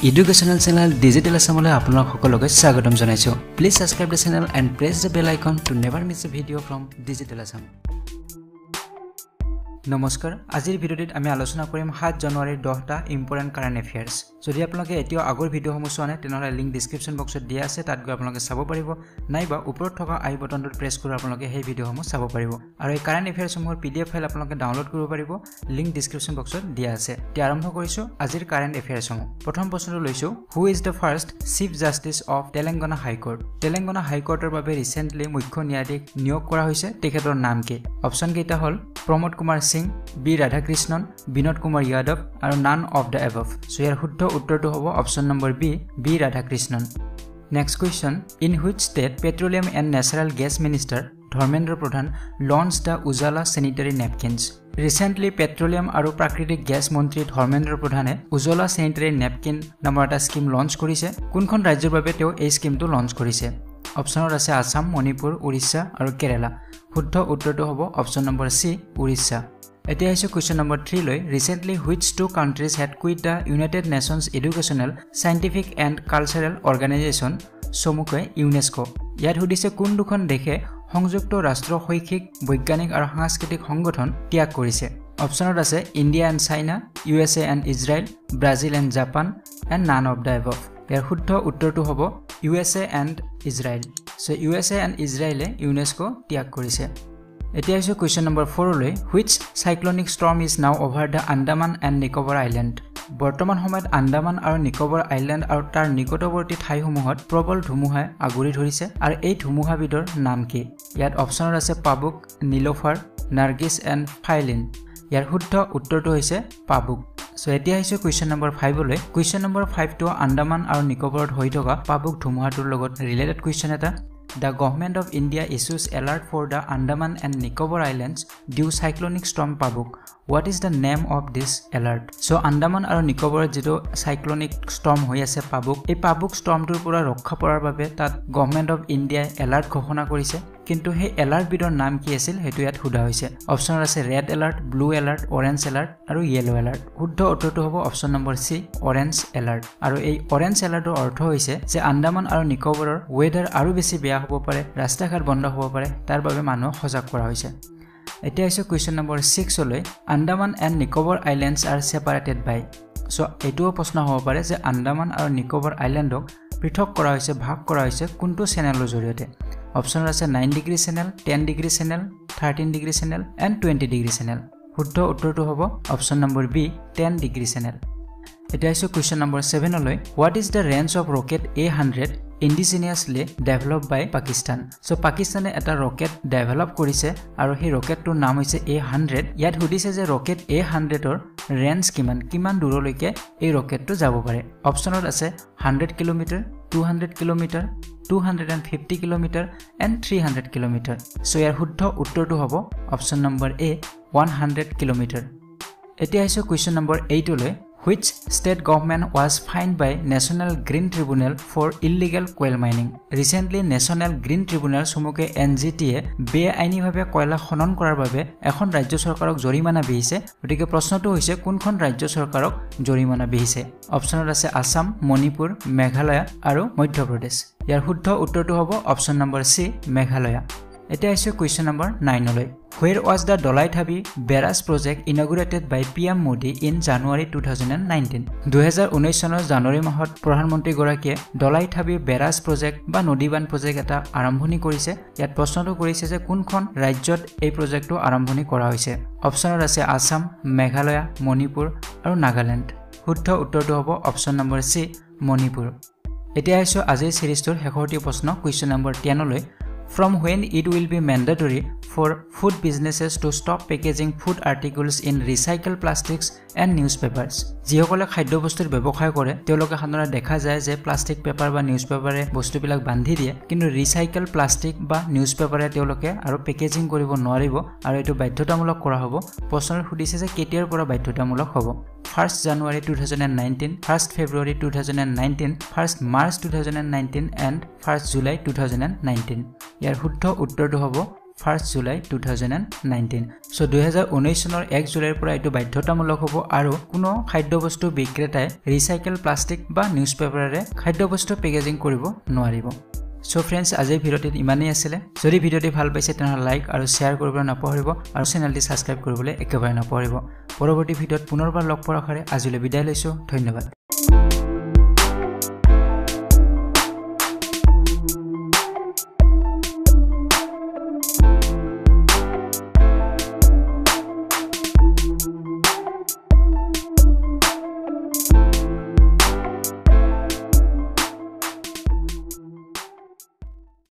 Educational channel D.el.ed Assamole আপোনাক সকলোকে স্বাগতম জনাইছো Please subscribe the channel and press the bell icon to never miss a video from D.el.ed Assam নমস্কাৰ আজিৰ ভিডিঅ'ত আমি আলোচনা কৰিম 7 জানুৱাৰীৰ 10টা ইম্পৰ্টেন্ট কাৰেন্ট এফেয়াৰ্স যদি আপোনালোকে এতিয়াও আগৰ ভিডিঅ'সমূহ চোৱা নাই তেনেহলে লিংক ডেসক্ৰিপচন বক্সত দিয়া আছে তাত গৈ আপোনালোকে চাব পাৰিব নাইবা ওপৰত থকা আই বটনটো প্ৰেছ কৰি আপোনালোকে সেই ভিডিঅ'সমূহ চাব পাৰিব আৰু এই কাৰেন্ট এফেয়াৰ্সসমূহৰ PDF ফাইল আপোনালোকে ডাউনলোড কৰিব পাৰিব লিংক ডেসক্ৰিপচন বক্সত দিয়া আছে তে আৰম্ভ কৰিছো আজিৰ কাৰেন্ট এফেয়াৰ্সসমূহ প্ৰথম প্ৰশ্নটো লৈছো who is the first chief justice of Telangana high court Telangana high কোৰ্টৰ বাবে ৰিসেন্টলি মুখ্য ন্যায়াধীশ নিয়োগ কৰা হৈছে তেখেতৰ নাম কি অপচন কেইটা হল Pramod Kumar Singh B. Radhakrishnan, Binod Kumar Yadav, and none of the above. So here Hutto Uttar to have option number B. Radhakrishnan. Next question. In which state Petroleum and Natural Gas Minister Dharmendra Pradhan launched the Ujala sanitary napkins? Recently, Petroleum and Prakritik Gas Mantri Dharmendra Pradhane Ujala sanitary napkin namar eta scheme launch korise. Kunkhon rajyor babe teo ei scheme to launch korise. Option ase Assam, Manipur, Orissa and Kerala. Hutto Uttar to have option number C. Orissa. এতিয়া আছে question number 3 লৈ recently which two countries had quit the United Nations Educational, Scientific and Cultural Organization সমুখে UNESCO ইয়াত হুদিছে কোন দুখন দেশে সংযুক্ত ৰাষ্ট্ৰ শৈক্ষিক বৈজ্ঞানিক আৰু সাংস্কৃতিক সংগঠন ত্যাগ কৰিছে অপচনত আছে India and China USA and Israel Brazil and Japan and none of the above ইয়াৰ শুদ্ধ উত্তৰটো হ'ব USA and Israel so USA and ইজৰাইলে UNESCO ত্যাগ কৰিছে এতিয়া আছে question number 4 লৈ which cyclonic storm is now over the Andaman and Nicobar Island বৰ্তমান সময়ত আন্দামান আৰু নিকোবৰ আইল্যান্ড আৰু তাৰ নিকটৱৰ্তী ঠাইসমূহত প্ৰবল ধুমুহা আগুৰি ধৰিছে আৰু এই ধুমুহাবিধৰ নাম কি ইয়াত অপচনত আছে পাবুক নীলোফাৰ নাৰ্গিছ এণ্ড ফাইলিন ইয়াৰ শুদ্ধ উত্তৰটো হৈছে পাবুক সো এতিয়া আছে question number 5 লৈ question number 5 টো আন্দামান আৰু নিকোবৰত হৈ থকা পাবুক ধুমুহাটোৰ লগত ৰিলেটেড question এটা The government of India issues alert for the Andaman and Nicobar Islands due cyclonic storm Pabuk. What is the name of this alert? So Andaman and Nicobar jito cyclonic storm hoi ase Pabuk. Ei Pabuk storm tur pura rokha porar babe tat government of India alert ghোষণা কৰিছে কিন্তু হে alert bidor নাম কি আছিল হেতু ইয়াত হুদা হৈছে option আছে red alert blue alert orange alert আৰু yellow alert শুদ্ধ উত্তৰটো হ'ব option number C orange alert আৰু এই orange alert ৰ অৰ্থ হৈছে যে আন্দামান আৰু নিকোবৰৰ ওয়েদাৰ আৰু বেছি বেয়া হ'ব পাৰে ৰাস্তাঘাট বন্ধ হ'ব পাৰে তাৰ বাবে মানুহ সজাগ কৰা হৈছে এতিয়া আছে question number 6 লৈ Andaman and Nicobar Islands are separated by so এটোও প্ৰশ্ন হ'ব পাৰে যে আন্দামান আৰু নিকোবৰ আইল্যান্ডক পৃথক কৰা হৈছে ভাগ কৰা হৈছে কোনটো চেনেলৰ জৰিয়তে অপচন আছে 9 degree channel 10 degree channel 13 degree channel and 20 degree channel শুদ্ধ উত্তৰটো হ'ব option number B 10 degree channel এতিয়া আছে question number 7 লৈ what is the range of rocket A100 indigenously developed by Pakistan so Pakistane eta rocket develop korise aru he rocket to naam hoise A100 yat hudise je rocket A100 or range kiman duroloike ei rocket to jabo pare optionot ase 100 km 200 km 250 km and 300 km so yar huddho uttor to hobo option number A 100 km etia aise question number 8 loi Which state government was fined by National Green Tribunal for illegal coal mining? Recently, National Green Tribunal সমুখে NGT-এ বেআইনীভাৱে কয়লা খনন কৰাৰ বাবে এখন ৰাজ্য চৰকাৰক জৰিমনা বিহিছে গতিকে প্ৰশ্নটো হৈছে কোনখন ৰাজ্য চৰকাৰক জৰিমনা বিহিছে অপচনত আছে আসাম মণিপুৰ মেঘালয় আৰু মধ্য প্ৰদেশ ইয়াৰ শুদ্ধ উত্তৰটো হ'ব অপচন নম্বৰ C মেঘালয় এতিয়া আছে question number 9 লৈ Where was the D.el.ed barrage project inaugurated by PM Modi in January 2019? 2019 চনৰ জানুৱাৰী মাহত প্ৰধানমন্ত্ৰী গৰাকীয়ে D.el.ed barrage project বা নদীবান project এটা আৰম্ভণি কৰিছে ইয়াত প্ৰশ্নটো কৰিছে যে কোনখন ৰাজ্যত এই প্ৰজেক্টটো আৰম্ভণি কৰা হৈছে অপচনত আছে আসাম মেঘালয় মণিপুৰ আৰু নাগালেণ্ড শুদ্ধ উত্তৰটো হ'ব অপচন নম্বৰ C মণিপুৰ এতিয়া আছে আজিৰ সিৰিজটোৰ শেষৰটি প্ৰশ্ন question number 10 লৈ From when it will be mandatory for food businesses to stop packaging food articles in recycled plastics and newspapers? যিসকলে খাদ্য বস্তুৰ ব্যৱসায় কৰে তেওঁলোকে সাধাৰণতে দেখা যায় যে প্লাষ্টিক পেপাৰ বা নিউজপেপাৰে বস্তুবিলাক বান্ধি দিয়ে কিন্তু ৰিসাইকেল প্লাষ্টিক বা নিউজপেপাৰে তেওঁলোকে আৰু পেকেজিং কৰিব নোৱাৰিব আৰু এটো বাধ্যতামূলক কৰা হ'ব প্ৰশ্নৰ সুধিছে যে কেতিয়াৰ পৰা বাধ্যতামূলক হ'ব 1st January 2019 1st February 2019 1st March 2019 and 1st July 2019 ইয়াৰ শুদ্ধ উত্তৰটো হ'ব 1 জুলাই 2019 সো 2019 চনৰ 1 জুলাইৰ পৰা এটো বাধ্যতামূলক হ'ব আৰু কোনো খাদ্যবস্তু বিক্ৰেতাই ৰিসাইকেল প্লাষ্টিক বা নিউজপেপাৰৰে খাদ্যবস্তু পেকেজিং কৰিব নোৱাৰিব সো ফ্ৰেন্ডস আজিৰ ভিডিওটিত ইমানেই আছিল যদি ভিডিওটি ভাল পাইছে তেনহলে লাইক আৰু শেয়াৰ কৰিবলৈ নাপাহৰিব আৰু চেনেলটি সাবস্ক্ৰাইব কৰিবলৈ একেবাৰে নাপাহৰিব পৰৱৰ্তী ভিডিওত পুনৰবাৰ লগ পোৱাৰ আশাৰে আজিলৈ বিদায় লৈছো ধন্যবাদ